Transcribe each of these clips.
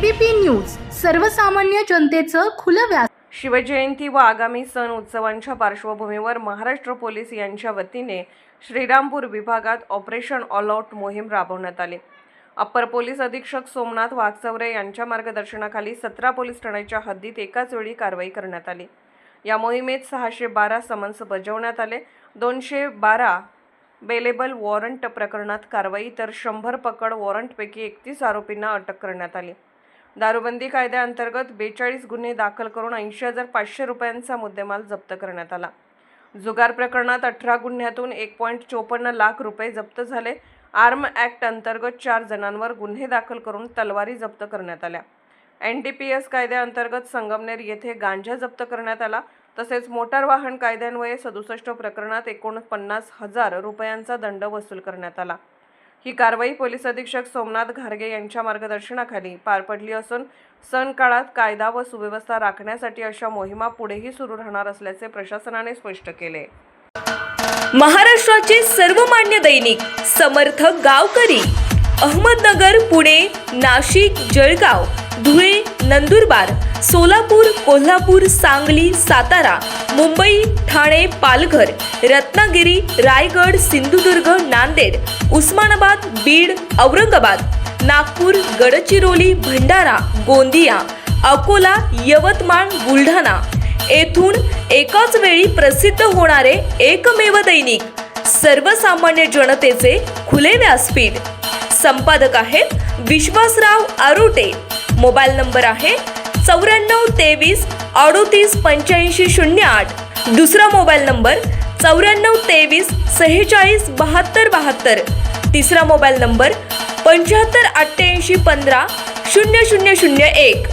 ABP news सर्वसामान्य जनतेचं खुलं व्यास। शिवजयंती व आगामी सण उत्सवांच्या पार्श्वभूमीवर महाराष्ट्र पोलीस यांच्या वतीने श्रीरामपूर विभागात ऑपरेशन ऑल आउट मोहीम राबवण्यात आली। अप्पर पोलीस अधीक्षक सोमनाथ वाघचौरे यांच्या मार्गदर्शनाखाली 17 पोलीस ठाण्याच्या हद्दीत एकाच वेळी कारवाई करण्यात आली। या मोहिमेत 612 समन्स बजावण्यात आले। 212 बेलेबल वॉरंट प्रकरणात कारवाई तर 100 पकड वॉरंटपैकी 31 आरोपींना अटक करण्यात आली। दारूबंदी कायद्याअंतर्गत 42 गुन्हे दाखल करून 80,500 रुपयांचा मुद्देमाल जप्त करण्यात आला। जुगार प्रकरणात 18 गुन्ह्यातून 1.54 लाख रुपये जप्त झाले। आर्म ॲक्ट अंतर्गत 4 जणांवर गुन्हे दाखल करून तलवारी जप्त करण्यात आल्या। NDPS कायद्याअंतर्गत संगमनेर येथे गांजा जप्त करण्यात आला। तसेच मोटार वाहन कायद्यान्वये 67 प्रकरणात 49,000 रुपयांचा दंड वसूल करण्यात आला। ही कारवाई पोलीस अधीक्षक सोमनाथ घारगे यांच्या मार्गदर्शनाखाली पार पडली असून सण काळात कायदा व सुव्यवस्था राखण्यासाठी अशा मोहिमा पुढेही सुरू राहणार असल्याचे प्रशासनाने स्पष्ट केले। महाराष्ट्राचे सर्वमान्य दैनिक समर्थ गावकरी अहमदनगर, पुणे, नाशिक, जळगाव, धुळे, नंदुरबार, सोलापूर, कोल्हापूर, सांगली, सातारा, मुंबई, ठाणे, पालघर, रत्नागिरी, रायगड, सिंधुदुर्ग, नांदेड, उस्मानाबाद, बीड, औरंगाबाद, नागपूर, गडचिरोली, भंडारा, गोंदिया, अकोला, यवतमाळ, बुलढाणा येथून एकाच वेळी प्रसिद्ध होणारे एकमेव दैनिक सर्वसामान्य जनतेचे खुले व्यासपीठ। संपादक आहेत विश्वासराव आरोटे। मोबाईल नंबर आहे 9423 38 85 08। दुसरा मोबाईल नंबर 9423 46 72 72। तिसरा मोबाईल नंबर 75 88 15 0001।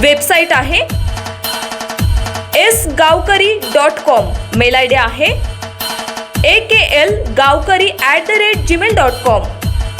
वेबसाईट आहे sgavkari.com। मेल आयडी आहे aklgavkari@gmail.com।